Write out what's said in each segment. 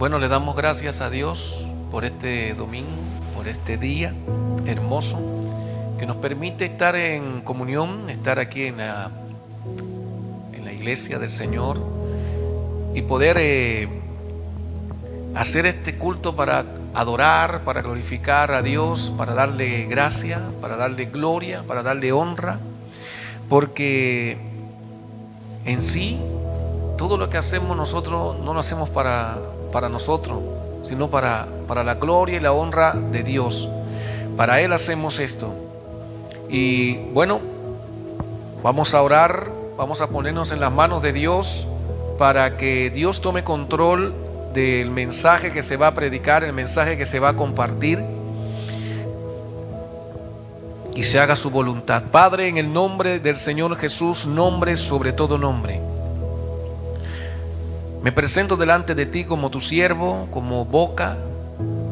Bueno, le damos gracias a Dios por este domingo, por este día hermoso que nos permite estar en comunión, estar aquí en la iglesia del Señor y poder hacer este culto para adorar, para glorificar a Dios, para darle gracia, para darle gloria, para darle honra, porque en sí todo lo que hacemos nosotros no lo hacemos para nosotros, sino para la gloria y la honra de Dios. Para Él hacemos esto. Y bueno, vamos a orar, vamos a ponernos en las manos de Dios para que Dios tome control del mensaje que se va a predicar, el mensaje que se va a compartir, y se haga su voluntad. Padre, en el nombre del Señor Jesús, nombre sobre todo nombre, me presento delante de ti como tu siervo, como boca,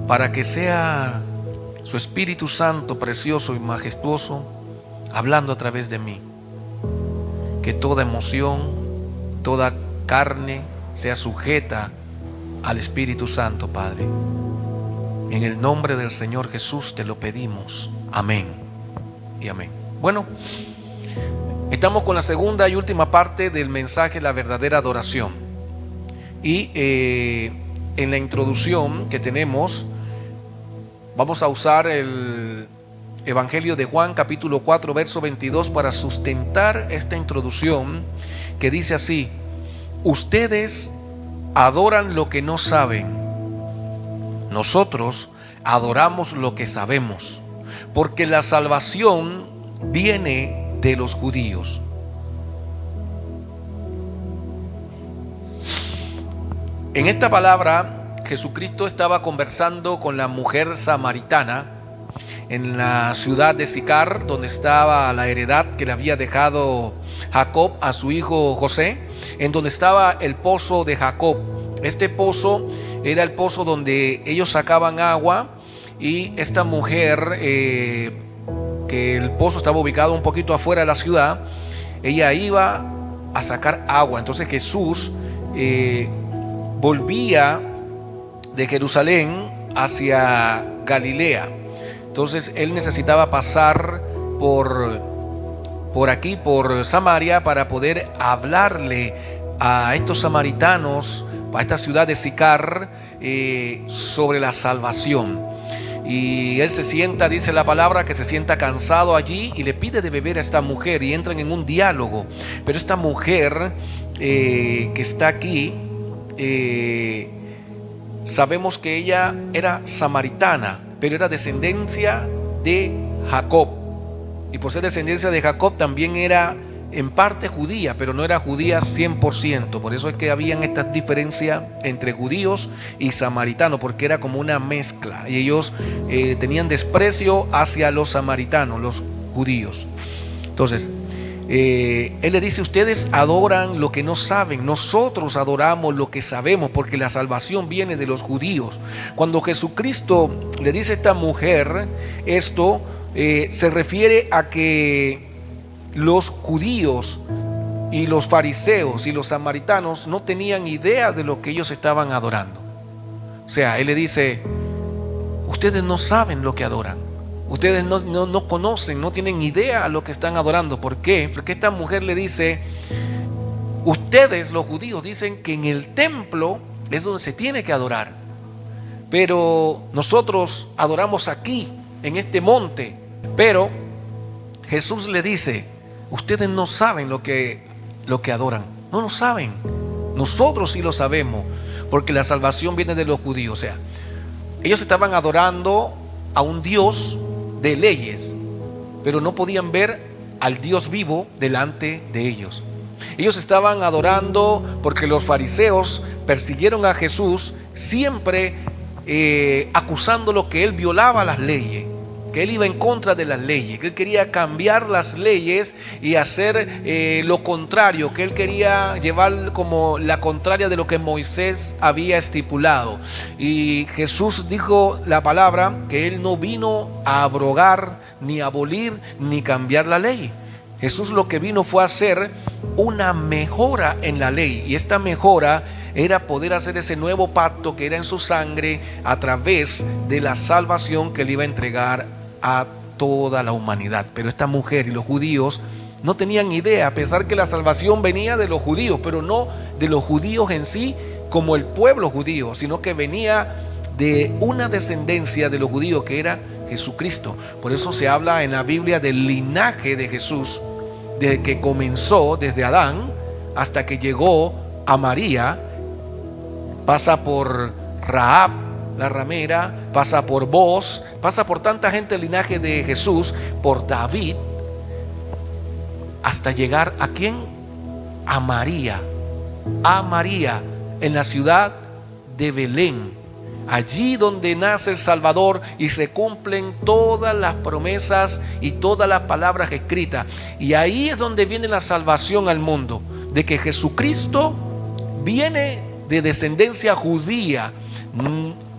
para que sea su Espíritu Santo, precioso y majestuoso, hablando a través de mí. Que toda emoción, toda carne sea sujeta al Espíritu Santo, Padre. En el nombre del Señor Jesús te lo pedimos. Amén y amén. Bueno, estamos con la segunda y última parte del mensaje, la verdadera adoración. Y en la introducción que tenemos, vamos a usar el Evangelio de Juan, capítulo 4, verso 22, para sustentar esta introducción, que dice así: ustedes adoran lo que no saben, nosotros adoramos lo que sabemos, porque la salvación viene de los judíos. En esta palabra, Jesucristo estaba conversando con la mujer samaritana en la ciudad de Sicar, donde estaba la heredad que le había dejado Jacob a su hijo José, en donde estaba el pozo de Jacob. Este pozo era el pozo donde ellos sacaban agua, y esta mujer, que el pozo estaba ubicado un poquito afuera de la ciudad, ella iba a sacar agua. Entonces Jesús volvía de Jerusalén hacia Galilea. Entonces él necesitaba pasar por aquí, por Samaria, para poder hablarle a estos samaritanos, a esta ciudad de Sicar, sobre la salvación. Y él se sienta, dice la palabra, que se sienta cansado allí y le pide de beber a esta mujer, y entran en un diálogo. Pero esta mujer que está aquí, sabemos que ella era samaritana, pero era descendencia de Jacob, y por ser descendencia de Jacob también era en parte judía, pero no era judía 100%. Por eso es que habían estas diferencias entre judíos y samaritanos, porque era como una mezcla, y ellos tenían desprecio hacia los samaritanos, los judíos. Entonces él le dice: ustedes adoran lo que no saben, nosotros adoramos lo que sabemos, porque la salvación viene de los judíos. Cuando Jesucristo le dice a esta mujer esto, se refiere a que los judíos y los fariseos y los samaritanos no tenían idea de lo que ellos estaban adorando. O sea, él le dice: ustedes no saben lo que adoran. Ustedes no conocen, no tienen idea a lo que están adorando. ¿Por qué? Porque esta mujer le dice: ustedes, los judíos, dicen que en el templo es donde se tiene que adorar, pero nosotros adoramos aquí, en este monte. Pero Jesús le dice: ustedes no saben lo que adoran. No lo saben. Nosotros sí lo sabemos, porque la salvación viene de los judíos. O sea, ellos estaban adorando a un Dios de leyes, pero no podían ver al Dios vivo delante de ellos. Ellos estaban adorando porque los fariseos persiguieron a Jesús, siempre acusándolo que él violaba las leyes, que él iba en contra de las leyes, que él quería cambiar las leyes y hacer lo contrario, que él quería llevar como la contraria de lo que Moisés había estipulado. Y Jesús dijo la palabra que él no vino a abrogar, ni abolir, ni cambiar la ley. Jesús lo que vino fue a hacer una mejora en la ley, y esta mejora era poder hacer ese nuevo pacto que era en su sangre a través de la salvación que le iba a entregar a toda la humanidad. Pero esta mujer y los judíos no tenían idea, a pesar que la salvación venía de los judíos, pero no de los judíos en sí como el pueblo judío, sino que venía de una descendencia de los judíos que era Jesucristo. Por eso se habla en la Biblia del linaje de Jesús, desde que comenzó, desde Adán hasta que llegó a María, pasa por Rahab la ramera, pasa por Boaz, pasa por tanta gente del linaje de Jesús, por David, hasta llegar ¿a quién? A María en la ciudad de Belén, allí donde nace el Salvador y se cumplen todas las promesas y todas las palabras escritas. Y ahí es donde viene la salvación al mundo, de que Jesucristo viene de descendencia judía.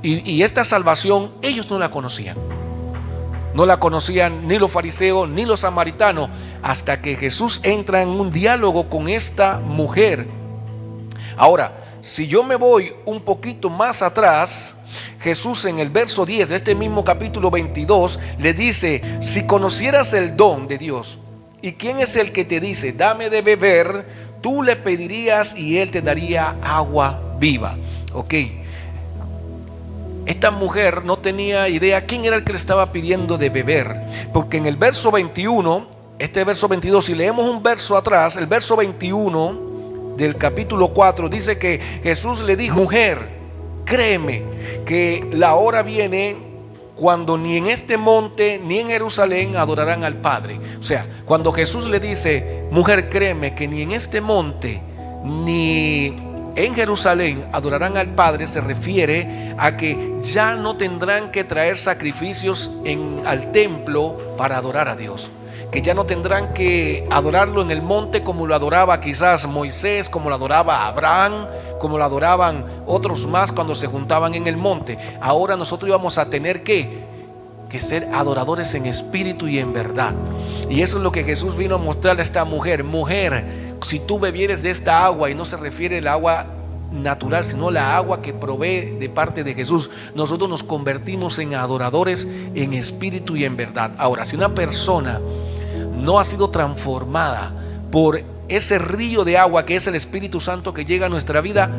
Y esta salvación ellos no la conocían. No la conocían ni los fariseos ni los samaritanos, hasta que Jesús entra en un diálogo con esta mujer. Ahora, si yo me voy un poquito más atrás, Jesús en el verso 10 de este mismo capítulo 22 le dice: si conocieras el don de Dios, ¿y quién es el que te dice dame de beber? Tú le pedirías y él te daría agua viva. Ok. Esta mujer no tenía idea quién era el que le estaba pidiendo de beber, porque en el verso 21, este verso 22, si leemos un verso atrás, el verso 21 del capítulo 4 dice que Jesús le dijo: mujer, créeme que la hora viene cuando ni en este monte ni en Jerusalén adorarán al Padre. O sea, cuando Jesús le dice: mujer, créeme que ni en este monte ni en Jerusalén adorarán al Padre, se refiere a que ya no tendrán que traer sacrificios al templo para adorar a Dios, que ya no tendrán que adorarlo en el monte como lo adoraba quizás Moisés, como lo adoraba Abraham, como lo adoraban otros más cuando se juntaban en el monte. Ahora nosotros íbamos a tener que ser adoradores en espíritu y en verdad. Y eso es lo que Jesús vino a mostrarle a esta mujer. Mujer, si tú bebieres de esta agua, y no se refiere al agua natural, sino la agua que provee de parte de Jesús, nosotros nos convertimos en adoradores en espíritu y en verdad. Ahora, si una persona no ha sido transformada por ese río de agua que es el Espíritu Santo que llega a nuestra vida,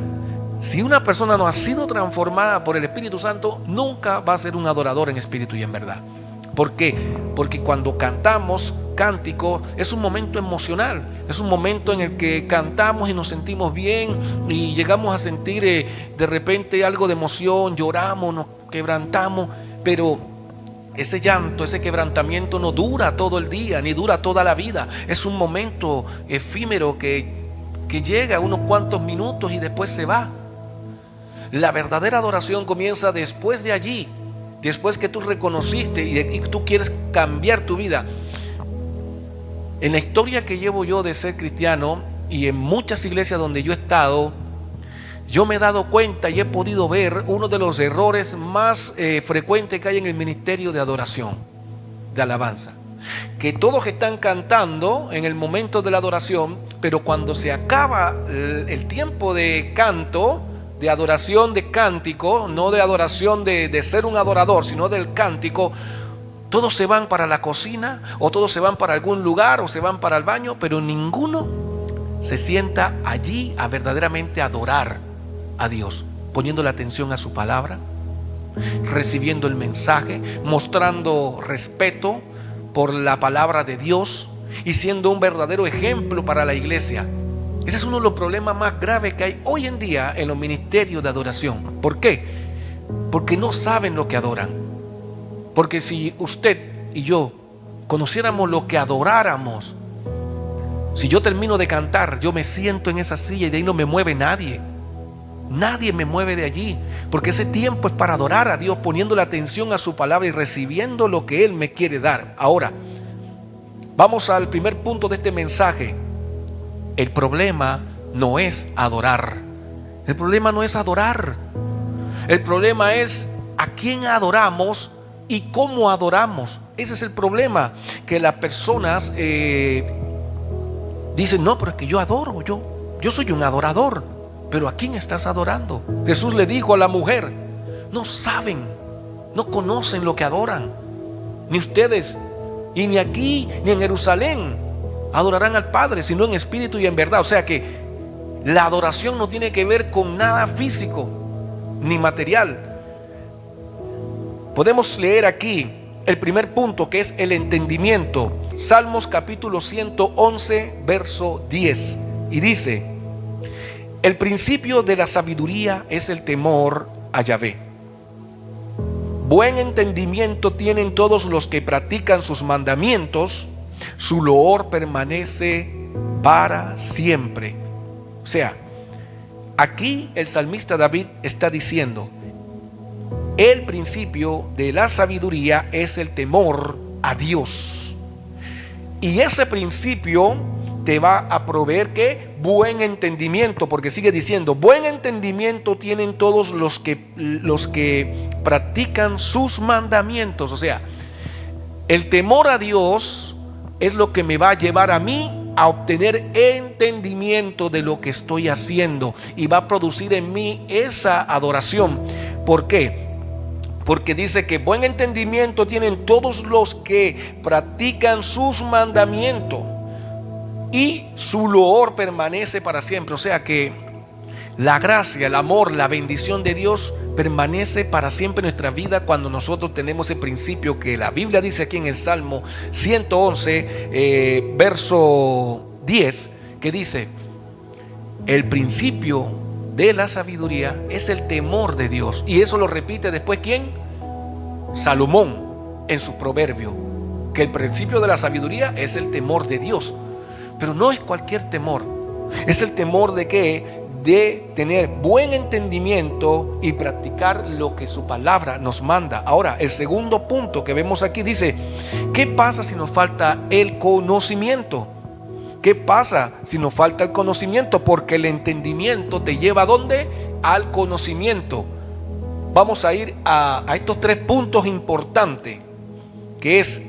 si una persona no ha sido transformada por el Espíritu Santo, nunca va a ser un adorador en espíritu y en verdad. ¿Por qué? Porque cuando cantamos cántico es un momento emocional, es un momento en el que cantamos y nos sentimos bien y llegamos a sentir de repente algo de emoción, lloramos, nos quebrantamos, pero ese llanto, ese quebrantamiento no dura todo el día, ni dura toda la vida. Es un momento efímero que llega unos cuantos minutos y después se va. La verdadera adoración comienza después de allí, después que tú reconociste y tú quieres cambiar tu vida. En la historia que llevo yo de ser cristiano y en muchas iglesias donde yo he estado, yo me he dado cuenta y he podido ver uno de los errores más frecuentes que hay en el ministerio de adoración, de alabanza. Que todos están cantando en el momento de la adoración, pero cuando se acaba el tiempo de canto, de adoración, de cántico, no de adoración de ser un adorador, sino del cántico, todos se van para la cocina o todos se van para algún lugar o se van para el baño, pero ninguno se sienta allí a verdaderamente adorar a Dios, poniendo la atención a su palabra, recibiendo el mensaje, mostrando respeto por la palabra de Dios y siendo un verdadero ejemplo para la iglesia. Ese es uno de los problemas más graves que hay hoy en día en los ministerios de adoración. ¿Por qué? Porque no saben lo que adoran. Porque si usted y yo conociéramos lo que adoráramos, si yo termino de cantar, yo me siento en esa silla y de ahí no me mueve nadie. Nadie me mueve de allí, porque ese tiempo es para adorar a Dios, poniendo la atención a su palabra y recibiendo lo que Él me quiere dar. Ahora, vamos al primer punto de este mensaje. El problema no es adorar. El problema no es adorar. El problema es a quién adoramos y cómo adoramos. Ese es el problema, que las personas dicen: no, pero es que yo adoro, yo soy un adorador. pero ¿a quién estás adorando? Jesús le dijo a la mujer: no saben, no conocen lo que adoran. Ni ustedes, y ni aquí, ni en Jerusalén adorarán al Padre, sino en espíritu y en verdad. O sea que la adoración no tiene que ver con nada físico ni material. Podemos leer aquí el primer punto, que es el entendimiento. Salmos capítulo 111, verso 10. Y dice: el principio de la sabiduría es el temor a Yahvé. Buen entendimiento tienen todos los que practican sus mandamientos. Su loor permanece para siempre. O sea, aquí el salmista David está diciendo: el principio de la sabiduría es el temor a Dios. Y ese principio te va a proveer ¿qué? Buen entendimiento, porque sigue diciendo: buen entendimiento tienen todos los que practican sus mandamientos. O sea, el temor a Dios es lo que me va a llevar a mí a obtener entendimiento de lo que estoy haciendo, y va a producir en mí esa adoración. ¿Por qué? Porque dice que buen entendimiento tienen todos los que practican sus mandamientos, y su loor permanece para siempre. O sea que la gracia, el amor, la bendición de Dios permanece para siempre en nuestra vida cuando nosotros tenemos el principio que la Biblia dice aquí en el Salmo 111, verso 10, que dice: el principio de la sabiduría es el temor de Dios. Y eso lo repite después ¿quién? Salomón en su proverbio, que el principio de la sabiduría es el temor de Dios. Pero no es cualquier temor, es el temor de ¿qué? De tener buen entendimiento y practicar lo que su palabra nos manda. Ahora, el segundo punto que vemos aquí dice: ¿qué pasa si nos falta el conocimiento? ¿Qué pasa si nos falta el conocimiento? Porque el entendimiento te lleva ¿a dónde? Al conocimiento. Vamos a ir a estos tres puntos importantes, que es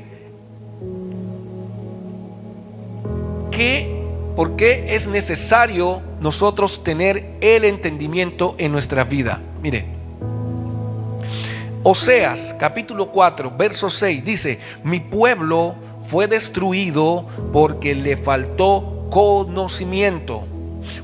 ¿por qué es necesario nosotros tener el entendimiento en nuestra vida? Mire, Oseas capítulo 4, verso 6 dice: mi pueblo fue destruido porque le faltó conocimiento.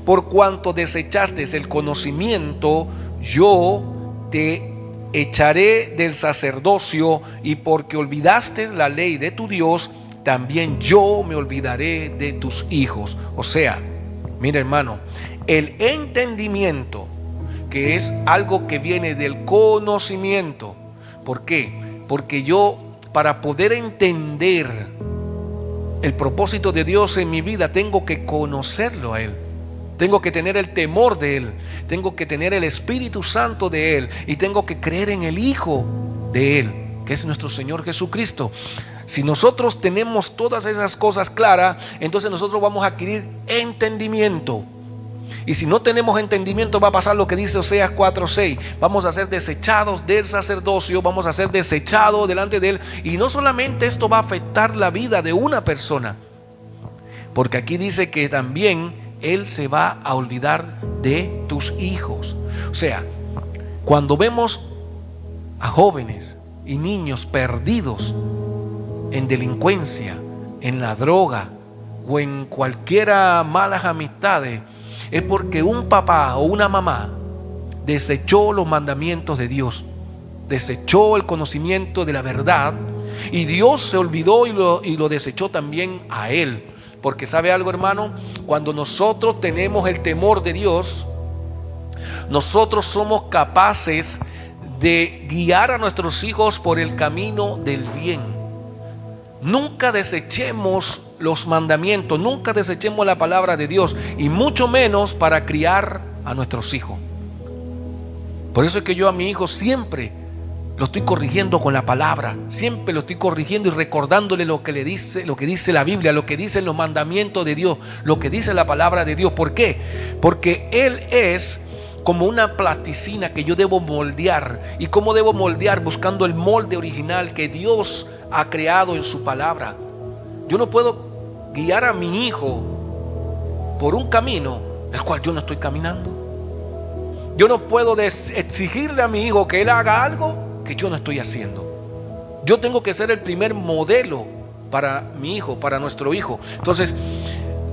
Por cuanto desechaste el conocimiento, yo te echaré del sacerdocio, y porque olvidaste la ley de tu Dios, también yo me olvidaré de tus hijos. O sea, mira hermano, el entendimiento, que es algo que viene del conocimiento. ¿Por qué? Porque yo, para poder entender el propósito de Dios en mi vida, tengo que conocerlo a Él. Tengo que tener el temor de Él. Tengo que tener el Espíritu Santo de Él. Y tengo que creer en el Hijo de Él, que es nuestro Señor Jesucristo. Si nosotros tenemos todas esas cosas claras, entonces nosotros vamos a adquirir entendimiento. Y si no tenemos entendimiento, va a pasar lo que dice Oseas 4:6. Vamos a ser desechados del sacerdocio, vamos a ser desechados delante de Él. Y no solamente esto va a afectar la vida de una persona, porque aquí dice que también Él se va a olvidar de tus hijos. O sea, cuando vemos a jóvenes y niños perdidos en delincuencia, en la droga o en cualquiera malas amistades, es porque un papá o una mamá desechó los mandamientos de Dios, desechó el conocimiento de la verdad, y Dios se olvidó y lo desechó también a él. Porque ¿sabe algo, hermano? Cuando nosotros tenemos el temor de Dios, nosotros somos capaces de guiar a nuestros hijos por el camino del bien. Nunca desechemos los mandamientos, nunca desechemos la palabra de Dios, y mucho menos para criar a nuestros hijos. Por eso es que yo a mi hijo siempre lo estoy corrigiendo con la palabra, siempre lo estoy corrigiendo y recordándole lo que dice la Biblia, lo que dicen los mandamientos de Dios, lo que dice la palabra de Dios. ¿Por qué? Porque él es como una plasticina que yo debo moldear. ¿Y cómo debo moldear? Buscando el molde original que Dios ha creado en su palabra. Yo no puedo guiar a mi hijo por un camino el cual yo no estoy caminando. Yo no puedo exigirle a mi hijo que él haga algo que yo no estoy haciendo. Yo tengo que ser el primer modelo para mi hijo, para nuestro hijo. Entonces,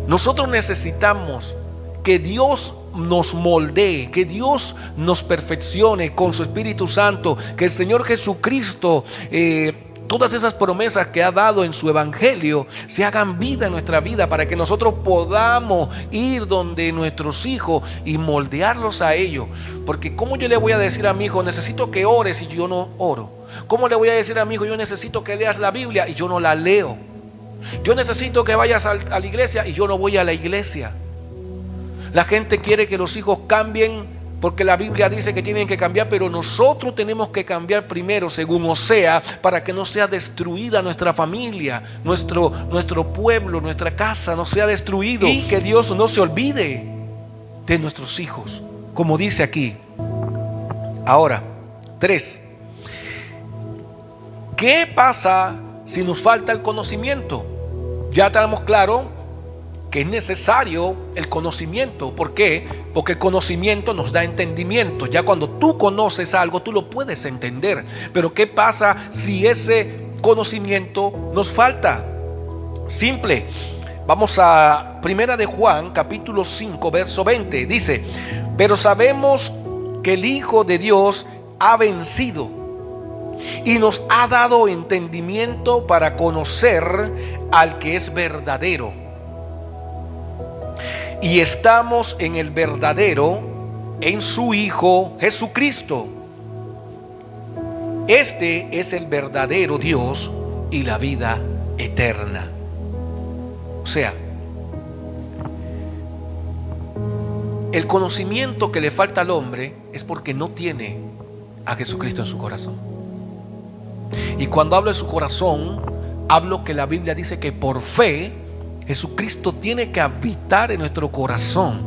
nosotros necesitamos que Dios nos moldee, que Dios nos perfeccione con su Espíritu Santo, que el Señor Jesucristo, todas esas promesas que ha dado en su evangelio se hagan vida en nuestra vida, para que nosotros podamos ir donde nuestros hijos y moldearlos a ellos. Porque ¿cómo yo le voy a decir a mi hijo, necesito que ores, si yo no oro? ¿Cómo le voy a decir a mi hijo, yo necesito que leas la Biblia y yo no la leo? Yo necesito que vayas a la iglesia y yo no voy a la iglesia. La gente quiere que los hijos cambien porque la Biblia dice que tienen que cambiar, pero nosotros tenemos que cambiar primero, según Osea, para que no sea destruida nuestra familia, nuestro pueblo, nuestra casa no sea destruido, y que Dios no se olvide de nuestros hijos, como dice aquí. Ahora, 3. ¿Qué pasa si nos falta el conocimiento? Ya tenemos claro que es necesario el conocimiento. ¿Por qué? Porque el conocimiento nos da entendimiento. Ya cuando tú conoces algo, tú lo puedes entender. Pero ¿qué pasa si ese conocimiento nos falta? Simple. Vamos a 1 de Juan, capítulo 5, verso 20. Dice: pero sabemos que el Hijo de Dios ha vencido y nos ha dado entendimiento para conocer al que es verdadero. Y estamos en el verdadero, en su Hijo Jesucristo. Este es el verdadero Dios y la vida eterna. O sea, el conocimiento que le falta al hombre es porque no tiene a Jesucristo en su corazón. Y cuando hablo de su corazón, hablo que la Biblia dice que por fe Jesucristo tiene que habitar en nuestro corazón.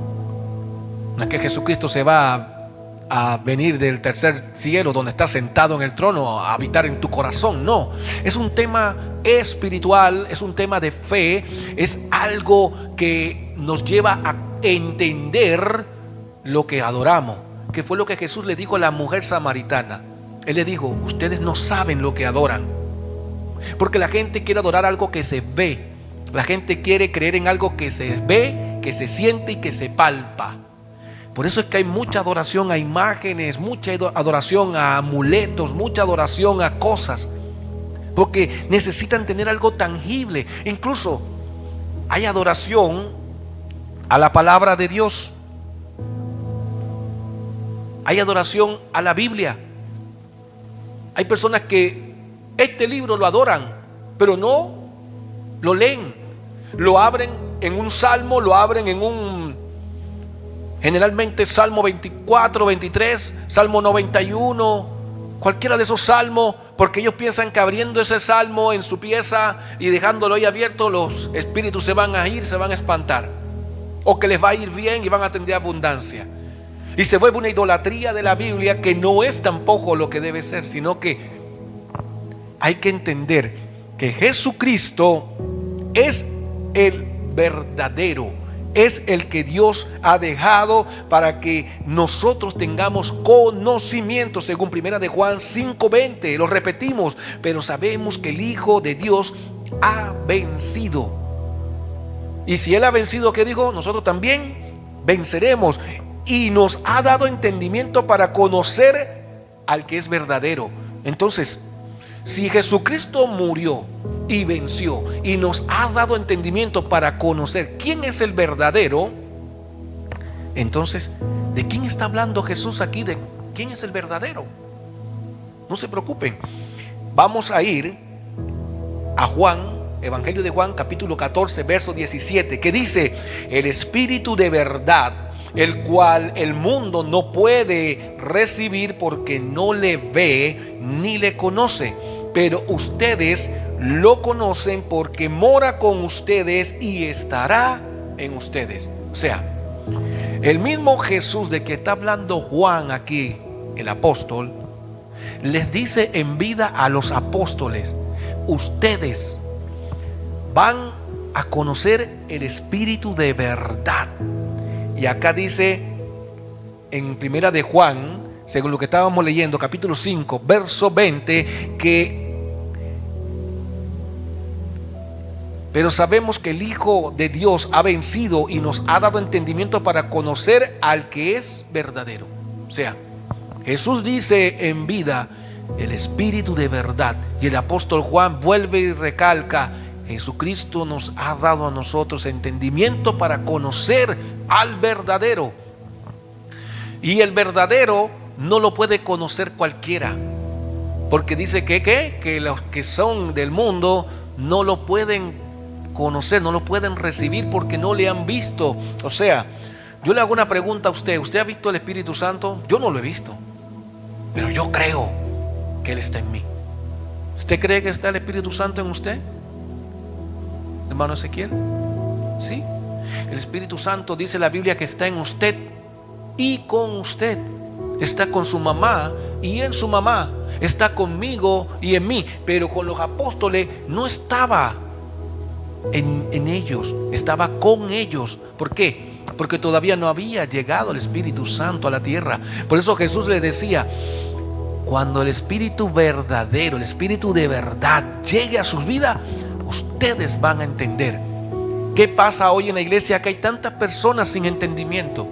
No es que Jesucristo se va a venir del tercer cielo, donde está sentado en el trono, a habitar en tu corazón. No, es un tema espiritual, es un tema de fe, es algo que nos lleva a entender lo que adoramos, que fue lo que Jesús le dijo a la mujer samaritana. Él le dijo: ustedes no saben lo que adoran, porque la gente quiere adorar algo que se ve. La gente quiere creer en algo que se ve, que se siente y que se palpa. Por eso es que hay mucha adoración a imágenes, mucha adoración a amuletos, mucha adoración a cosas, porque necesitan tener algo tangible. Incluso hay adoración a la palabra de Dios. Hay adoración a la Biblia. Hay personas que este libro lo adoran, pero no lo leen. Lo abren en un salmo, lo abren en generalmente Salmo 24, 23, Salmo 91, cualquiera de esos salmos, porque ellos piensan que abriendo ese salmo en su pieza y dejándolo ahí abierto, los espíritus se van a ir, se van a espantar, o que les va a ir bien y van a tener abundancia. Y se vuelve una idolatría de la Biblia, que no es tampoco lo que debe ser, sino que hay que entender que Jesucristo es el verdadero, es el que Dios ha dejado para que nosotros tengamos conocimiento, según 1 de Juan 5:20. Lo repetimos: pero sabemos que el Hijo de Dios ha vencido. Y si Él ha vencido, ¿qué dijo? Nosotros también venceremos. Y nos ha dado entendimiento para conocer al que es verdadero. Entonces, si Jesucristo murió y venció y nos ha dado entendimiento para conocer quién es el verdadero, entonces, ¿de quién está hablando Jesús aquí? ¿De quién es el verdadero? No se preocupen. Vamos a ir a Juan, Evangelio de Juan, capítulo 14, verso 17, que dice: el Espíritu de verdad, el cual el mundo no puede recibir porque no le ve ni le conoce, pero ustedes lo conocen porque mora con ustedes y estará en ustedes. O sea, el mismo Jesús de que está hablando Juan aquí, el apóstol, les dice en vida a los apóstoles: ustedes van a conocer el Espíritu de verdad. Y acá dice en Primera de Juan, según lo que estábamos leyendo, capítulo 5, verso 20, pero sabemos que el Hijo de Dios ha vencido y nos ha dado entendimiento para conocer al que es verdadero. O sea, Jesús dice en vida, el Espíritu de verdad. Y el apóstol Juan vuelve y recalca, Jesucristo nos ha dado a nosotros entendimiento para conocer al verdadero. Y el verdadero no lo puede conocer cualquiera, porque dice que los que son del mundo no lo pueden conocer, no lo pueden recibir porque no le han visto. O sea, yo le hago una pregunta a usted. ¿Usted ha visto el Espíritu Santo? Yo no lo he visto, pero yo creo que Él está en mí. ¿Usted cree que está el Espíritu Santo en usted, hermano Ezequiel? Sí. El Espíritu Santo, dice la Biblia, que está en usted y con usted. Está con su mamá y en su mamá. Está conmigo y en mí. Pero con los apóstoles no estaba en ellos, estaba con ellos. ¿Por qué? Porque todavía no había llegado el Espíritu Santo a la tierra. Por eso Jesús le decía, cuando el Espíritu verdadero, el Espíritu de verdad llegue a sus vidas, ustedes van a entender. ¿Qué pasa hoy en la iglesia? Que hay tantas personas sin entendimiento.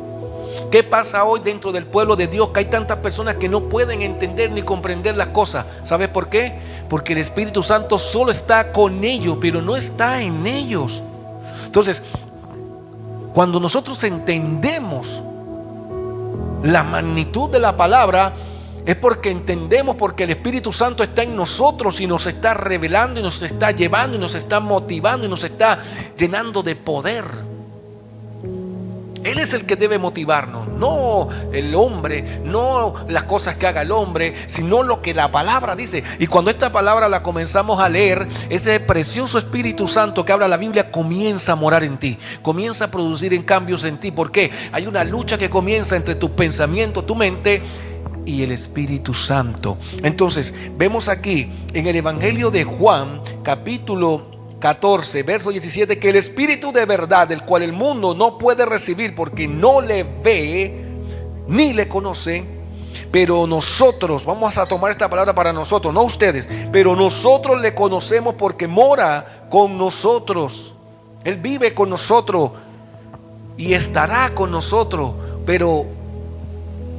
¿Qué pasa hoy dentro del pueblo de Dios? Que hay tantas personas que no pueden entender ni comprender las cosas. ¿Sabes por qué? Porque el Espíritu Santo solo está con ellos, pero no está en ellos. Entonces, cuando nosotros entendemos la magnitud de la palabra, es porque entendemos, porque el Espíritu Santo está en nosotros y nos está revelando y nos está llevando y nos está motivando y nos está llenando de poder. Él es el que debe motivarnos, no el hombre, no las cosas que haga el hombre, sino lo que la palabra dice. Y cuando esta palabra la comenzamos a leer, ese precioso Espíritu Santo que habla la Biblia comienza a morar en ti, comienza a producir en cambios en ti. ¿Por qué? Hay una lucha que comienza entre tu pensamiento, tu mente y el Espíritu Santo. Entonces, vemos aquí en el Evangelio de Juan, capítulo 14, verso 17, que el Espíritu de verdad, el cual el mundo no puede recibir porque no le ve ni le conoce, pero nosotros, vamos a tomar esta palabra para nosotros, no ustedes, pero nosotros le conocemos porque mora con nosotros. Él vive con nosotros y estará con nosotros, pero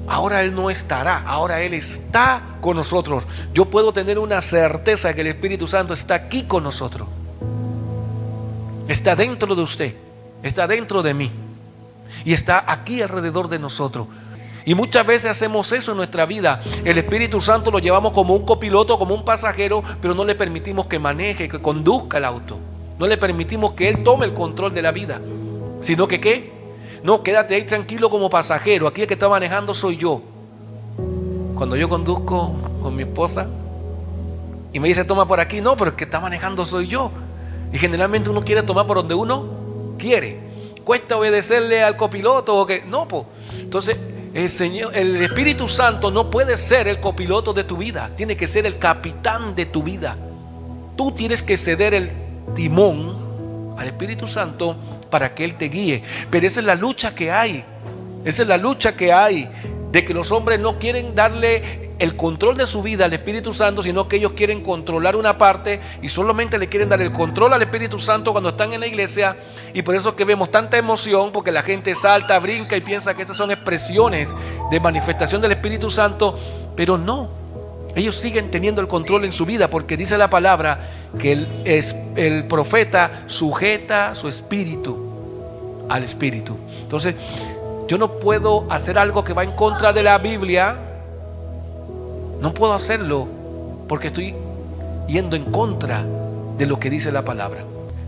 ahora Él no estará, ahora Él está con nosotros. Yo puedo tener una certeza que el Espíritu Santo está aquí con nosotros. Está dentro de usted, está dentro de mí y está aquí alrededor de nosotros. Y muchas veces hacemos eso en nuestra vida. El Espíritu Santo lo llevamos como un copiloto, como un pasajero, pero no le permitimos que maneje, que conduzca el auto. No le permitimos que Él tome el control de la vida, sino que ¿qué? No, quédate ahí tranquilo como pasajero. Aquí el que está manejando soy yo. Cuando yo conduzco con mi esposa y me dice toma por aquí, no, pero el que está manejando soy yo. Y generalmente uno quiere tomar por donde uno quiere. Cuesta obedecerle al copiloto o que no, pues. Entonces el Espíritu Santo no puede ser el copiloto de tu vida, tiene que ser el capitán de tu vida. Tú tienes que ceder el timón al Espíritu Santo para que Él te guíe. Pero esa es la lucha que hay. Esa es la lucha que hay, de que los hombres no quieren darle el control de su vida al Espíritu Santo, sino que ellos quieren controlar una parte y solamente le quieren dar el control al Espíritu Santo cuando están en la iglesia. Y por eso es que vemos tanta emoción, porque la gente salta, brinca y piensa que estas son expresiones de manifestación del Espíritu Santo, pero no. Ellos siguen teniendo el control en su vida, porque dice la palabra que el profeta sujeta su espíritu al Espíritu. Entonces, yo no puedo hacer algo que va en contra de la Biblia. No puedo hacerlo porque estoy yendo en contra de lo que dice la palabra.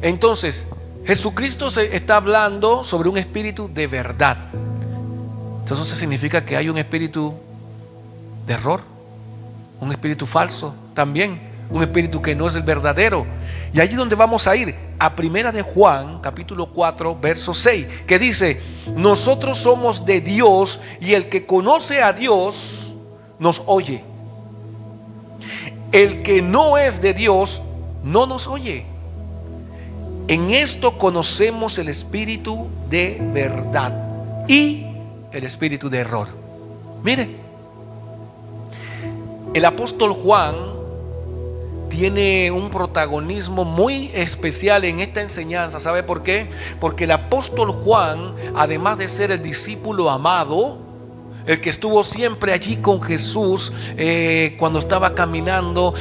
Entonces, Jesucristo se está hablando sobre un espíritu de verdad. Entonces, eso significa que hay un espíritu de error, un espíritu falso también, un espíritu que no es el verdadero. Y allí donde vamos a ir, a Primera de Juan, capítulo 4, verso 6, que dice: nosotros somos de Dios y el que conoce a Dios nos oye. El que no es de Dios no nos oye. En esto conocemos el espíritu de verdad y el espíritu de error. Mire, el apóstol Juan tiene un protagonismo muy especial en esta enseñanza. ¿Sabe por qué? Porque el apóstol Juan, además de ser el discípulo amado, el que estuvo siempre allí con Jesús cuando estaba caminando,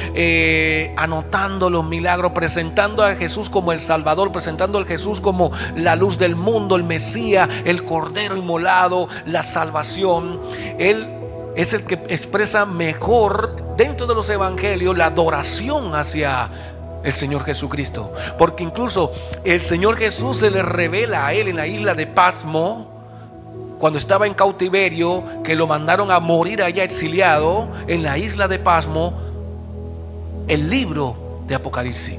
anotando los milagros, presentando a Jesús como el Salvador, presentando a Jesús como la luz del mundo, el Mesías, el Cordero inmolado, la salvación. Él es el que expresa mejor dentro de los evangelios la adoración hacia el Señor Jesucristo, porque incluso el Señor Jesús se le revela a él en la isla de Pasmo, cuando estaba en cautiverio, que lo mandaron a morir allá exiliado en la isla de Pasmo, el libro de Apocalipsis.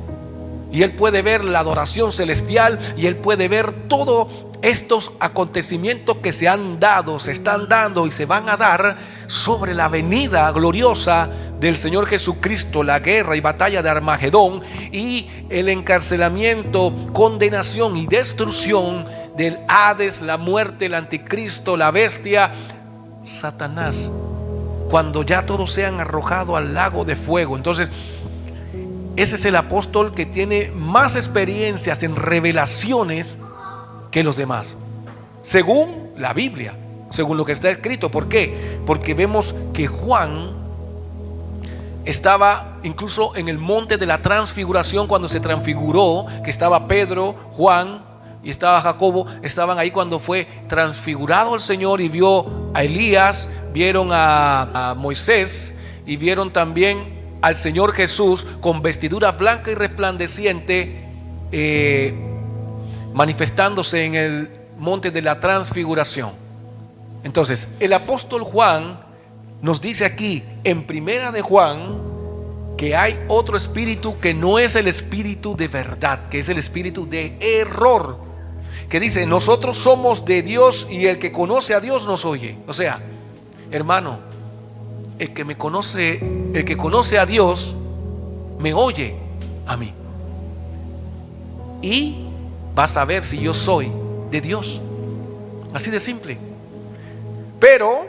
Y él puede ver la adoración celestial, y él puede ver todos estos acontecimientos que se han dado, se están dando y se van a dar sobre la venida gloriosa del Señor Jesucristo, la guerra y batalla de Armagedón y el encarcelamiento, condenación y destrucción del Hades, la muerte, el anticristo, la bestia, Satanás, cuando ya todos sean arrojados al lago de fuego. Entonces, ese es el apóstol que tiene más experiencias en revelaciones que los demás, según la Biblia, según lo que está escrito. ¿Por qué? Porque vemos que Juan estaba incluso en el monte de la transfiguración cuando se transfiguró, que estaba Pedro, Juan y estaba Jacobo, estaban ahí cuando fue transfigurado el Señor, y vio a Elías, vieron a Moisés y vieron también al Señor Jesús con vestidura blanca y resplandeciente, manifestándose en el monte de la transfiguración. Entonces, el apóstol Juan nos dice aquí en primera de Juan que hay otro espíritu que no es el espíritu de verdad, que es el espíritu de error, que dice: nosotros somos de Dios y el que conoce a Dios nos oye. O sea, hermano, el que conoce a Dios me oye a mí, y va a saber si yo soy de Dios. Así de simple. Pero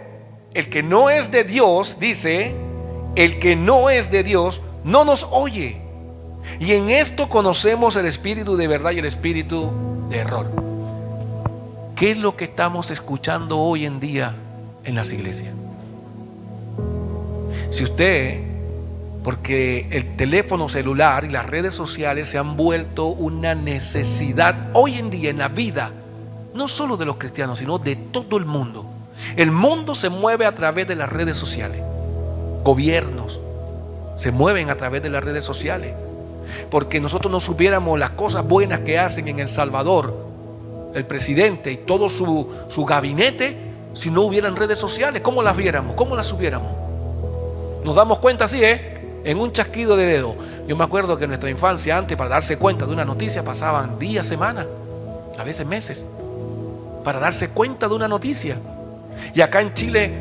el que no es de Dios, dice, el que no es de Dios no nos oye. Y en esto conocemos el espíritu de verdad y el espíritu de error. ¿Qué es lo que estamos escuchando hoy en día en las iglesias? Si usted, porque el teléfono celular y las redes sociales se han vuelto una necesidad hoy en día en la vida, no solo de los cristianos, sino de todo el mundo. El mundo se mueve a través de las redes sociales. Gobiernos se mueven a través de las redes sociales. Porque nosotros no supiéramos las cosas buenas que hacen en El Salvador el presidente y todo su gabinete si no hubieran redes sociales. ¿Cómo las viéramos? ¿Cómo las supiéramos? Nos damos cuenta así, en un chasquido de dedo. Yo me acuerdo que en nuestra infancia, antes, para darse cuenta de una noticia pasaban días, semanas, a veces meses, para darse cuenta de una noticia. Y acá en Chile,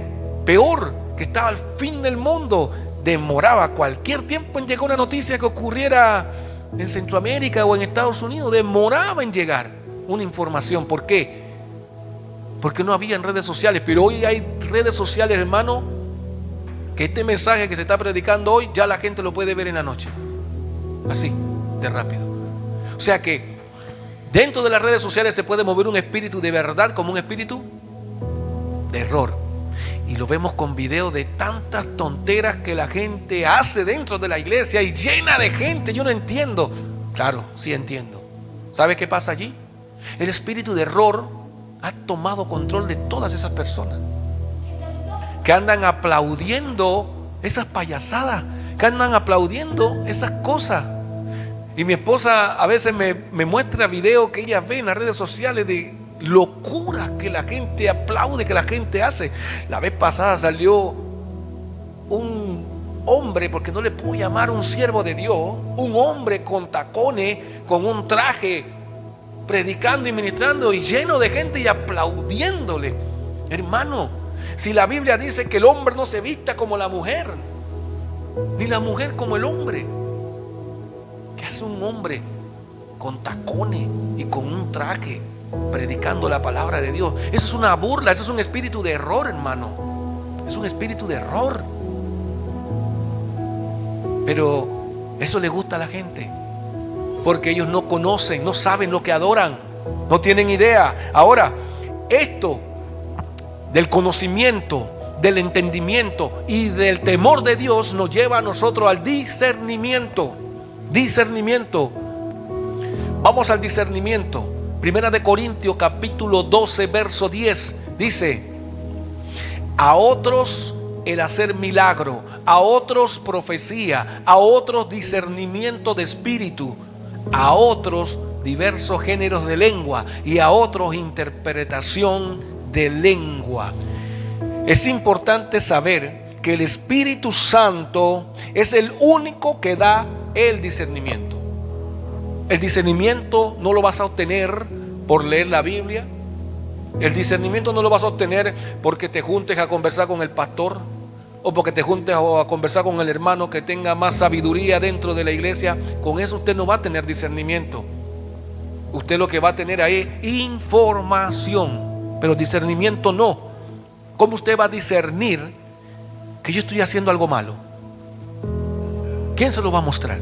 peor, que estaba al fin del mundo, demoraba cualquier tiempo en llegar una noticia que ocurriera en Centroamérica o en Estados Unidos. Demoraba en llegar una información. ¿Por qué? Porque no había redes sociales. Pero hoy hay redes sociales, hermano, que este mensaje que se está predicando hoy ya la gente lo puede ver en la noche, así de rápido. O sea que dentro de las redes sociales se puede mover un espíritu de verdad como un espíritu de error. Y lo vemos con videos de tantas tonteras que la gente hace dentro de la iglesia y llena de gente. Yo no entiendo. Claro, sí entiendo. ¿Sabe qué pasa allí? El espíritu de error ha tomado control de todas esas personas que andan aplaudiendo esas payasadas, que andan aplaudiendo esas cosas. Y mi esposa a veces me muestra videos que ella ve en las redes sociales de locura que la gente aplaude, que la gente hace. La vez pasada salió un hombre, porque no le puedo llamar un siervo de Dios, un hombre con tacones, con un traje, predicando y ministrando, y lleno de gente y aplaudiéndole. Hermano, si la Biblia dice que el hombre no se vista como la mujer, ni la mujer como el hombre, ¿qué hace un hombre con tacones y con un traje predicando la palabra de Dios? Eso es una burla, eso es un espíritu de error, hermano. Es un espíritu de error. Pero eso le gusta a la gente, porque ellos no conocen, no saben lo que adoran, no tienen idea. Ahora, esto del conocimiento, del entendimiento y del temor de Dios nos lleva a nosotros al discernimiento. Discernimiento. Vamos al discernimiento. Primera de Corintios capítulo 12 verso 10 dice: a otros el hacer milagro, a otros profecía, a otros discernimiento de espíritu, a otros diversos géneros de lengua y a otros interpretación de lengua. Es importante saber que el Espíritu Santo es el único que da el discernimiento. El discernimiento no lo vas a obtener por leer la Biblia. El discernimiento no lo vas a obtener porque te juntes a conversar con el pastor, o porque te juntes a conversar con el hermano que tenga más sabiduría dentro de la iglesia. Con eso usted no va a tener discernimiento. Usted lo que va a tener ahí es información, pero discernimiento no. ¿Cómo usted va a discernir que yo estoy haciendo algo malo? ¿Quién se lo va a mostrar?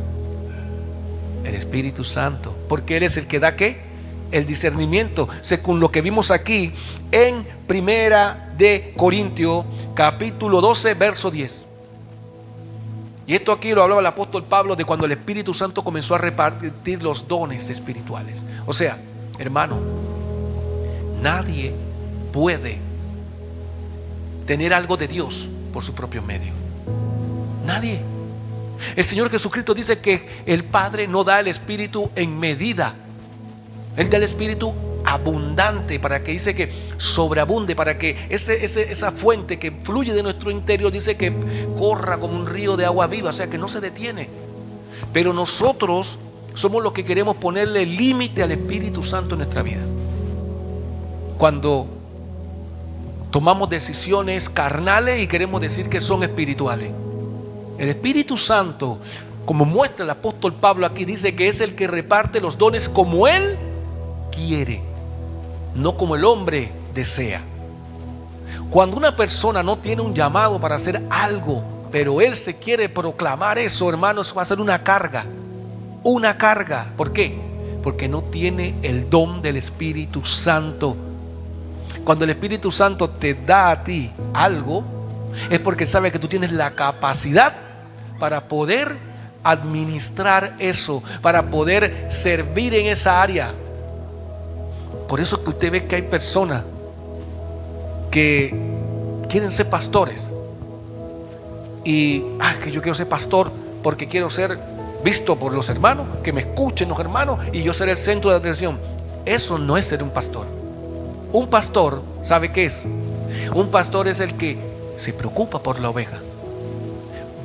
El Espíritu Santo, porque Él es el que da ¿qué? El discernimiento, según lo que vimos aquí en Primera de Corintios capítulo 12 verso 10. Y esto aquí lo hablaba el apóstol Pablo de cuando el Espíritu Santo comenzó a repartir los dones espirituales. O sea, hermano, nadie puede tener algo de Dios por su propio medio. Nadie. El Señor Jesucristo dice que el Padre no da el Espíritu en medida. Él da el Espíritu abundante, para que dice que sobreabunde, para que esa fuente que fluye de nuestro interior, dice que corra como un río de agua viva, o sea que no se detiene. Pero nosotros somos los que queremos ponerle límite al Espíritu Santo en nuestra vida. Cuando tomamos decisiones carnales y queremos decir que son espirituales. El Espíritu Santo, como muestra el apóstol Pablo aquí, dice que es el que reparte los dones como Él quiere, no como el hombre desea. Cuando una persona no tiene un llamado para hacer algo, pero él se quiere proclamar eso, hermano, eso va a ser una carga. Una carga. ¿Por qué? Porque no tiene el don del Espíritu Santo. Cuando el Espíritu Santo te da a ti algo, es porque sabe que tú tienes la capacidad para poder administrar eso, para poder servir en esa área. Por eso que usted ve que hay personas que quieren ser pastores y que yo quiero ser pastor porque quiero ser visto por los hermanos, que me escuchen los hermanos y yo ser el centro de atención. Eso no es ser un pastor. Un pastor, ¿sabe qué es? Un pastor es el que se preocupa por la oveja,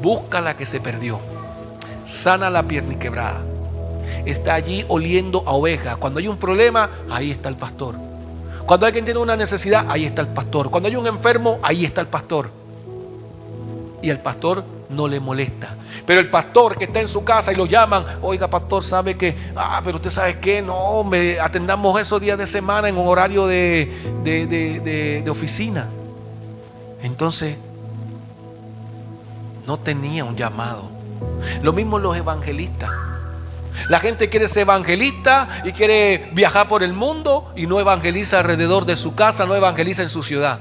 busca la que se perdió, sana la pierna quebrada, está allí oliendo a oveja. Cuando hay un problema, ahí está el pastor. Cuando alguien tiene una necesidad, ahí está el pastor. Cuando hay un enfermo, ahí está el pastor. Y al pastor no le molesta. Pero el pastor que está en su casa y lo llaman: oiga, pastor, ¿sabe que? Pero usted sabe que no, atendamos esos días de semana en un horario de oficina. Entonces, no tenía un llamado. Lo mismo los evangelistas. La gente quiere ser evangelista y quiere viajar por el mundo y no evangeliza alrededor de su casa, no evangeliza en su ciudad.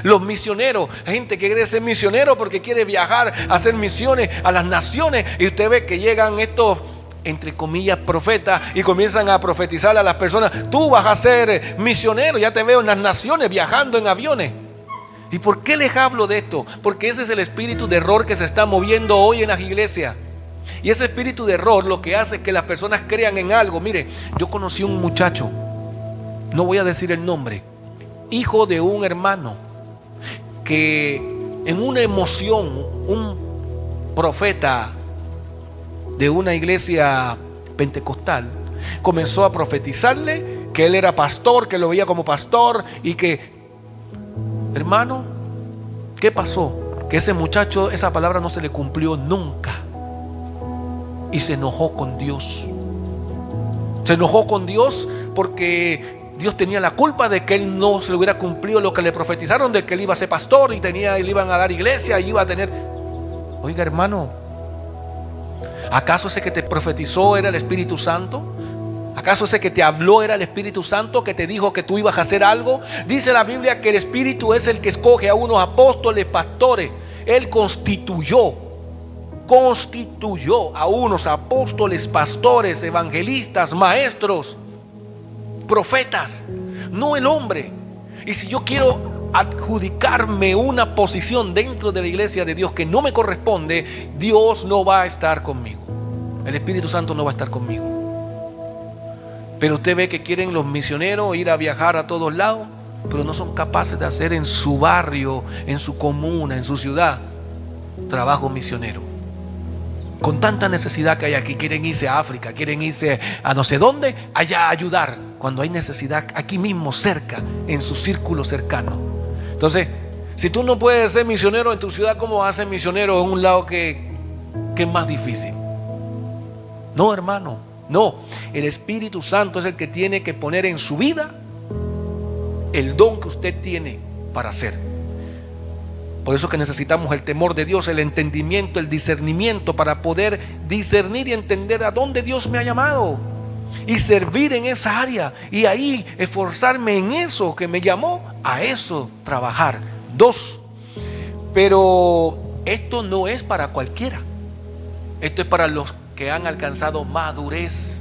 Los misioneros, gente que quiere ser misionero porque quiere viajar a hacer misiones a las naciones, y usted ve que llegan estos, entre comillas, profetas y comienzan a profetizar a las personas: tú vas a ser misionero, ya te veo en las naciones viajando en aviones. ¿Y por qué les hablo de esto? Porque ese es el espíritu de error que se está moviendo hoy en las iglesias. Y ese espíritu de error lo que hace es que las personas crean en algo. Mire, yo conocí un muchacho, no voy a decir el nombre, hijo de un hermano, que en una emoción, un profeta de una iglesia pentecostal comenzó a profetizarle que él era pastor, que lo veía como pastor, y que, hermano, ¿qué pasó? Que ese muchacho, esa palabra no se le cumplió nunca. Y se enojó con Dios. Se enojó con Dios porque Dios tenía la culpa de que él no se le hubiera cumplido lo que le profetizaron, de que él iba a ser pastor y le iban a dar iglesia y iba a tener. Oiga, hermano, ¿acaso ese que te profetizó era el Espíritu Santo? ¿Acaso ese que te habló era el Espíritu Santo, que te dijo que tú ibas a hacer algo? Dice la Biblia que el Espíritu es el que escoge a unos apóstoles, pastores. Él constituyó a unos apóstoles, pastores, evangelistas, maestros, profetas, no el hombre. Y si yo quiero adjudicarme una posición dentro de la iglesia de Dios que no me corresponde, Dios no va a estar conmigo. El Espíritu Santo no va a estar conmigo. Pero usted ve que quieren los misioneros ir a viajar a todos lados, pero no son capaces de hacer en su barrio, en su comuna, en su ciudad, trabajo misionero. Con tanta necesidad que hay aquí, quieren irse a África, quieren irse a no sé dónde, allá a ayudar, cuando hay necesidad aquí mismo, cerca, en su círculo cercano. Entonces, si tú no puedes ser misionero en tu ciudad, ¿cómo vas a ser misionero en un lado que es más difícil? No, hermano, no. El Espíritu Santo es el que tiene que poner en su vida el don que usted tiene para hacer. Por eso que necesitamos el temor de Dios, el entendimiento, el discernimiento, para poder discernir y entender a dónde Dios me ha llamado y servir en esa área, y ahí esforzarme en eso que me llamó, a eso trabajar. 2, pero esto no es para cualquiera. Esto es para los que han alcanzado madurez.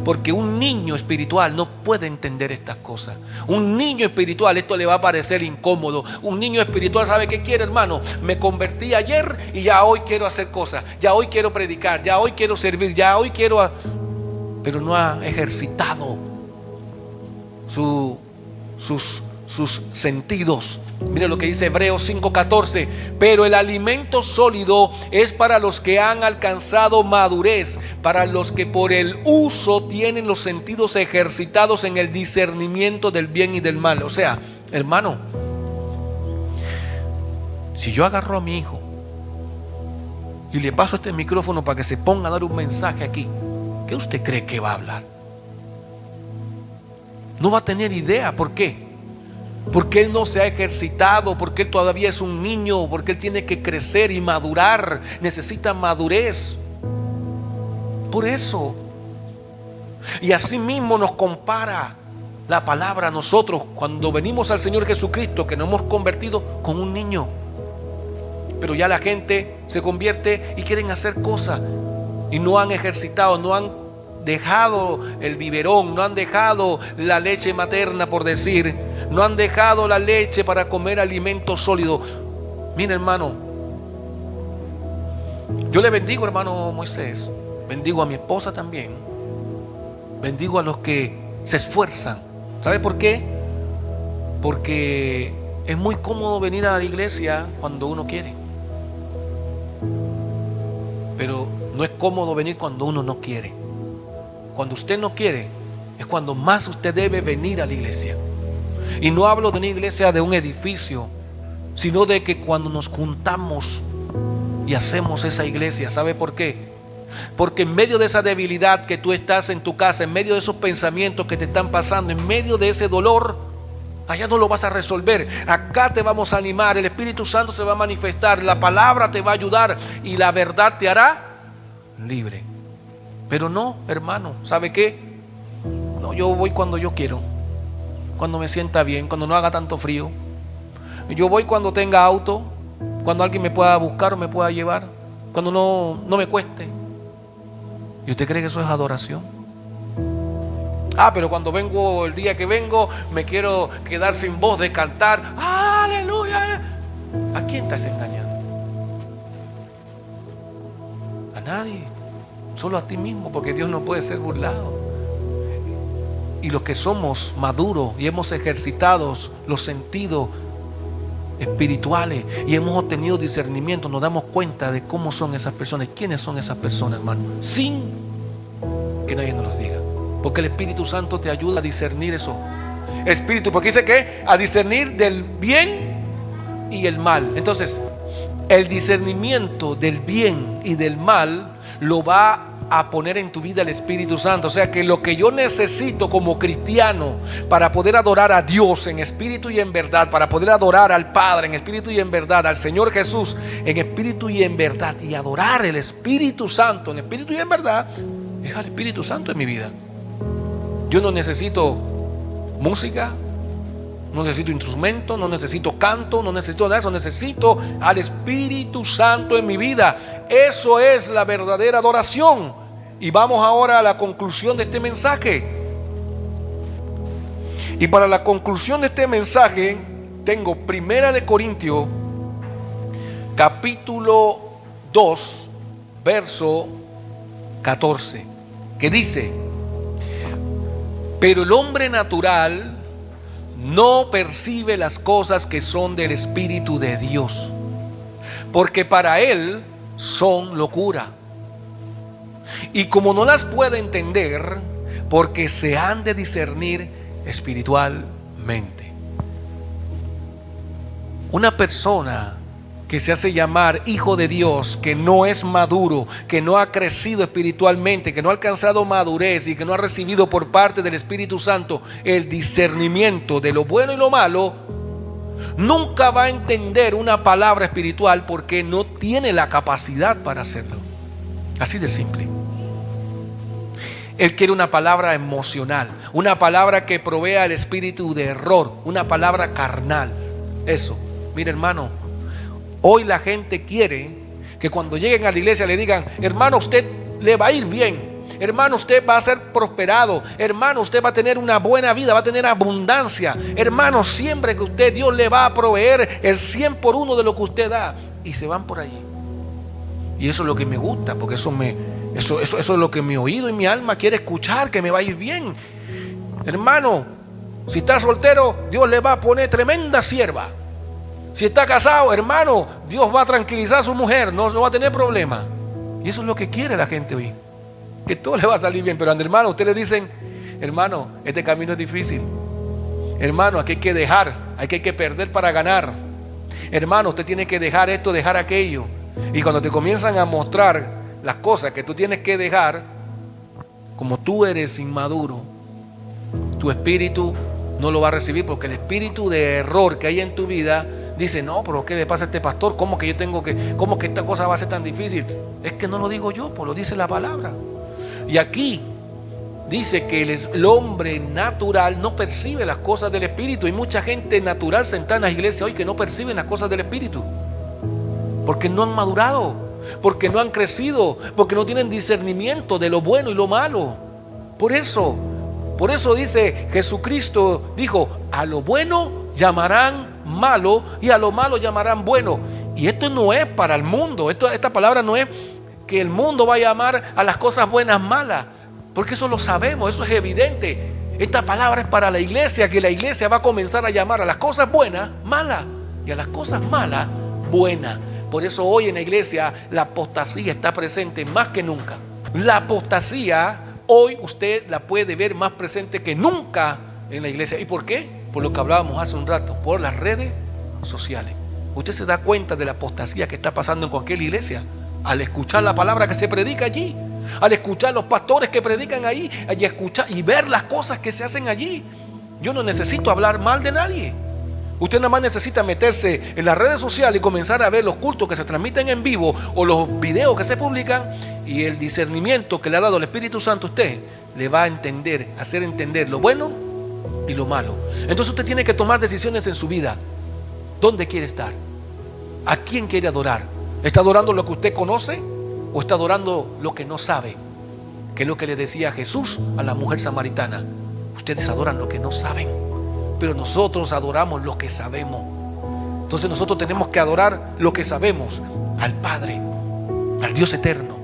Porque un niño espiritual no puede entender estas cosas. Un niño espiritual esto le va a parecer incómodo. Un niño espiritual sabe qué quiere, hermano. Me convertí ayer y ya hoy quiero hacer cosas. Ya hoy quiero predicar. Ya hoy quiero servir. Ya hoy quiero... Pero no ha ejercitado sus sentidos. Mire lo que dice Hebreos 5:14. Pero el alimento sólido es para los que han alcanzado madurez, para los que por el uso tienen los sentidos ejercitados en el discernimiento del bien y del mal. O sea, hermano, si yo agarro a mi hijo y le paso este micrófono para que se ponga a dar un mensaje aquí, ¿qué usted cree que va a hablar? No va a tener idea. ¿Por qué? Porque él no se ha ejercitado, porque él todavía es un niño, porque él tiene que crecer y madurar, necesita madurez. Por eso. Y así mismo nos compara la palabra a nosotros cuando venimos al Señor Jesucristo, que nos hemos convertido con un niño. Pero ya la gente se convierte y quieren hacer cosas y no han ejercitado, no han dejado el biberón, no han dejado la leche materna, por decir, no han dejado la leche para comer alimento sólido. Mira, hermano, yo le bendigo, hermano Moisés, bendigo a mi esposa también, bendigo a los que se esfuerzan. ¿Sabe por qué? Porque es muy cómodo venir a la iglesia cuando uno quiere, pero no es cómodo venir cuando uno no quiere. Cuando usted no quiere es cuando más usted debe venir a la iglesia. Y no hablo de una iglesia de un edificio, sino de que cuando nos juntamos y hacemos esa iglesia. ¿Sabe por qué? Porque en medio de esa debilidad que tú estás en tu casa, en medio de esos pensamientos que te están pasando, en medio de ese dolor, allá no lo vas a resolver. Acá te vamos a animar, el Espíritu Santo se va a manifestar, la palabra te va a ayudar y la verdad te hará libre. Pero no, hermano, ¿sabe qué? No, yo voy cuando yo quiero, cuando me sienta bien, cuando no haga tanto frío. Yo voy cuando tenga auto, cuando alguien me pueda buscar o me pueda llevar, cuando no me cueste. ¿Y usted cree que eso es adoración? Pero cuando vengo, el día que vengo, me quiero quedar sin voz de cantar. ¡Aleluya! ¿A quién estás engañando? A nadie. Solo a ti mismo, porque Dios no puede ser burlado. Y los que somos maduros y hemos ejercitado los sentidos espirituales y hemos obtenido discernimiento, nos damos cuenta de cómo son esas personas, quiénes son esas personas, hermano, sin que nadie nos los diga. Porque el Espíritu Santo te ayuda a discernir eso. Espíritu, porque dice que a discernir del bien y el mal. Entonces, el discernimiento del bien y del mal lo va a poner en tu vida el Espíritu Santo. O sea que lo que yo necesito como cristiano para poder adorar a Dios en espíritu y en verdad, para poder adorar al Padre en espíritu y en verdad, al Señor Jesús en espíritu y en verdad, y adorar el Espíritu Santo en espíritu y en verdad, es al Espíritu Santo en mi vida. Yo no necesito música, no necesito instrumento, no necesito canto, no necesito nada de eso. Necesito al Espíritu Santo en mi vida. Eso es la verdadera adoración. Y vamos ahora a la conclusión de este mensaje. Y para la conclusión de este mensaje tengo 1 de Corintios capítulo 2 verso 14, que dice: pero el hombre natural no percibe las cosas que son del Espíritu de Dios, porque para él son locura, y como no las puede entender, porque se han de discernir espiritualmente. Una persona que se hace llamar hijo de Dios, que no es maduro, que no ha crecido espiritualmente, que no ha alcanzado madurez y que no ha recibido por parte del Espíritu Santo el discernimiento de lo bueno y lo malo, nunca va a entender una palabra espiritual porque no tiene la capacidad para hacerlo. Así de simple. Él quiere una palabra emocional, una palabra que provea el espíritu de error, una palabra carnal. Eso, mire hermano, hoy la gente quiere que cuando lleguen a la iglesia le digan: hermano, usted le va a ir bien, hermano, usted va a ser prosperado, hermano, usted va a tener una buena vida, va a tener abundancia, hermano, siempre que usted, Dios le va a proveer el 100 por 1 de lo que usted da. Y se van por allí. Y eso es lo que me gusta, porque eso es lo que mi oído y mi alma quiere escuchar, que me va a ir bien. Hermano, si está soltero, Dios le va a poner tremenda sierva. Si está casado, hermano, Dios va a tranquilizar a su mujer, no va a tener problema. Y eso es lo que quiere la gente hoy, que todo le va a salir bien. Pero hermano, ustedes dicen: hermano, este camino es difícil. Hermano, aquí hay que dejar, hay que perder para ganar. Hermano, usted tiene que dejar esto, dejar aquello. Y cuando te comienzan a mostrar las cosas que tú tienes que dejar, como tú eres inmaduro, tu espíritu no lo va a recibir, porque el espíritu de error que hay en tu vida dice: no, pero ¿qué le pasa a este pastor? ¿Cómo que esta cosa va a ser tan difícil? Es que no lo digo yo, pues lo dice la palabra. Y aquí dice que el hombre natural no percibe las cosas del Espíritu. Hay mucha gente natural sentada en las iglesias hoy que no perciben las cosas del Espíritu, porque no han madurado, porque no han crecido, porque no tienen discernimiento de lo bueno y lo malo. Por eso dice Jesucristo, dijo: a lo bueno llamarán malo y a lo malo llamarán bueno. Y esto no es para el mundo. Esta palabra no es que el mundo va a llamar a las cosas buenas malas, porque eso lo sabemos, eso es evidente. Esta palabra es para la iglesia, que la iglesia va a comenzar a llamar a las cosas buenas malas y a las cosas malas buenas. Por eso hoy en la iglesia la apostasía está presente más que nunca. La apostasía hoy usted la puede ver más presente que nunca en la iglesia. ¿Y por qué? Por lo que hablábamos hace un rato, por las redes sociales. Usted se da cuenta de la apostasía que está pasando en cualquier iglesia al escuchar la palabra que se predica allí, al escuchar los pastores que predican allí, y escuchar y ver las cosas que se hacen allí. Yo no necesito hablar mal de nadie. Usted nada más necesita meterse en las redes sociales y comenzar a ver los cultos que se transmiten en vivo o los videos que se publican, y el discernimiento que le ha dado el Espíritu Santo a usted le va a entender, hacer entender lo bueno y lo malo. Entonces usted tiene que tomar decisiones en su vida. ¿Dónde quiere estar? ¿A quién quiere adorar? ¿Está adorando lo que usted conoce o está adorando lo que no sabe? Que es lo que le decía Jesús a la mujer samaritana: ustedes adoran lo que no saben, pero nosotros adoramos lo que sabemos. Entonces nosotros tenemos que adorar lo que sabemos: al Padre, al Dios eterno,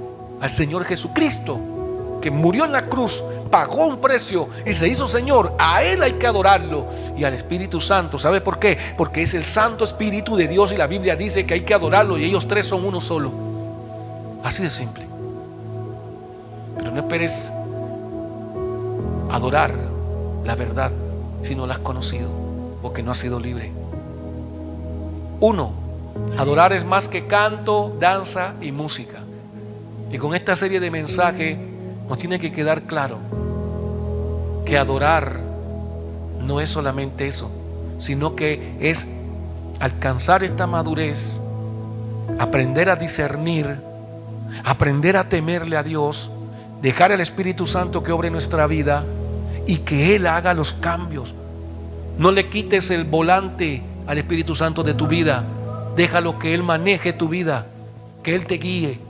al Señor Jesucristo, que murió en la cruz, pagó un precio y se hizo Señor. A Él hay que adorarlo. Y al Espíritu Santo. ¿Sabe por qué? Porque es el Santo Espíritu de Dios, y la Biblia dice que hay que adorarlo, y ellos tres son uno solo. Así de simple. Pero no esperes adorar la verdad si no la has conocido, porque no has sido libre. Uno, adorar es más que canto, danza y música. Y con esta serie de mensajes nos tiene que quedar claro que adorar no es solamente eso, sino que es alcanzar esta madurez, aprender a discernir, aprender a temerle a Dios, dejar al Espíritu Santo que obre en nuestra vida y que Él haga los cambios. No le quites el volante al Espíritu Santo de tu vida. Déjalo que Él maneje tu vida, que Él te guíe.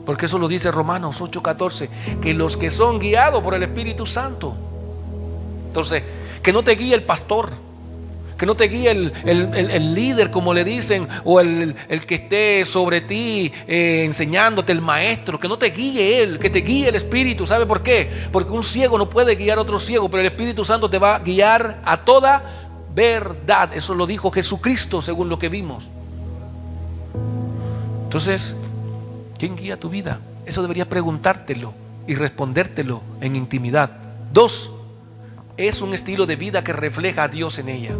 Porque eso lo dice Romanos 8:14, que los que son guiados por el Espíritu Santo. Entonces, que no te guíe el pastor, que no te guíe el líder, como le dicen, o el que esté sobre ti enseñándote, el maestro. Que no te guíe él, que te guíe el Espíritu. ¿Sabe por qué? Porque un ciego no puede guiar a otro ciego, pero el Espíritu Santo te va a guiar a toda verdad. Eso lo dijo Jesucristo, según lo que vimos. Entonces, ¿quién guía tu vida? Eso deberías preguntártelo y respondértelo en intimidad. 2, es un estilo de vida que refleja a Dios en ella.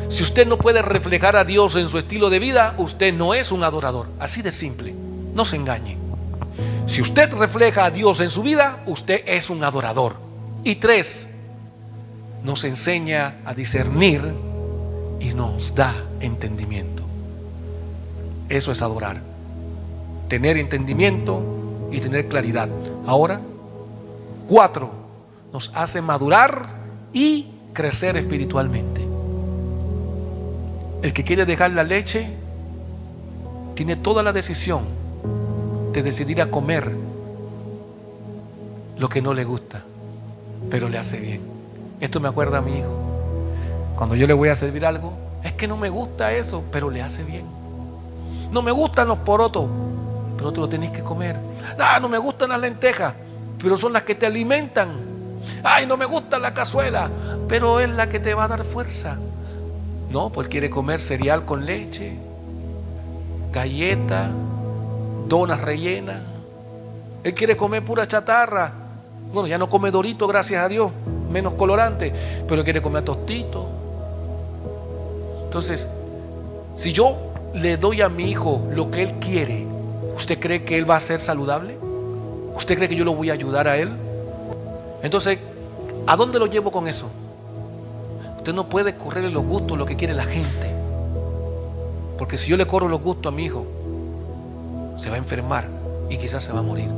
Si usted no puede reflejar a Dios en su estilo de vida, usted no es un adorador. Así de simple. No se engañe. Si usted refleja a Dios en su vida, usted es un adorador. Y 3, nos enseña a discernir y nos da entendimiento. Eso es adorar. Tener entendimiento y tener claridad. Ahora, 4, nos hace madurar y crecer espiritualmente. El que quiere dejar la leche tiene toda la decisión de decidir a comer lo que no le gusta, pero le hace bien. Esto me acuerda a mi hijo. Cuando yo le voy a servir algo, es que no me gusta eso, pero le hace bien. No me gustan los porotos, pero tú lo tienes que comer. No me gustan las lentejas, pero son las que te alimentan. Ay, no me gusta la cazuela, pero es la que te va a dar fuerza. No, pues quiere comer cereal con leche, galleta, donas rellenas. Él quiere comer pura chatarra. Bueno, ya no come Dorito, gracias a Dios, menos colorante, pero quiere comer tostito. Entonces, si yo le doy a mi hijo lo que él quiere, ¿usted cree que él va a ser saludable? ¿Usted cree que yo lo voy a ayudar a él? Entonces, ¿a dónde lo llevo con eso? Usted no puede correrle los gustos, lo que quiere la gente. Porque si yo le corro los gustos a mi hijo, se va a enfermar y quizás se va a morir.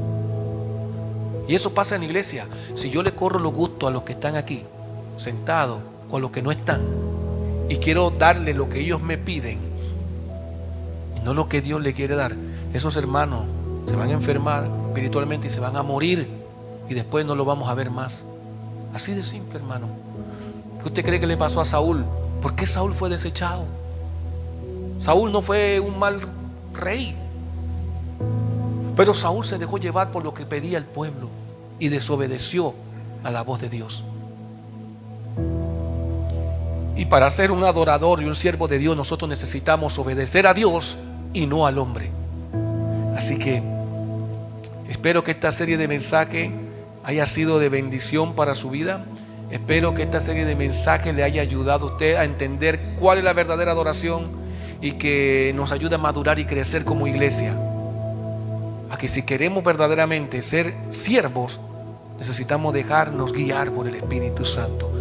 Y eso pasa en la iglesia. Si yo le corro los gustos a los que están aquí, sentados, o a los que no están, y quiero darle lo que ellos me piden, y no lo que Dios le quiere dar, esos hermanos se van a enfermar espiritualmente y se van a morir, y después no lo vamos a ver más. Así de simple, hermano. ¿Qué usted cree que le pasó a Saúl? ¿Por qué Saúl fue desechado? Saúl no fue un mal rey, pero Saúl se dejó llevar por lo que pedía el pueblo y desobedeció a la voz de Dios. Y para ser un adorador y un siervo de Dios, nosotros necesitamos obedecer a Dios y no al hombre. Así que espero que esta serie de mensajes haya sido de bendición para su vida. Espero que esta serie de mensajes le haya ayudado a usted a entender cuál es la verdadera adoración y que nos ayude a madurar y crecer como iglesia. A que si queremos verdaderamente ser siervos, necesitamos dejarnos guiar por el Espíritu Santo.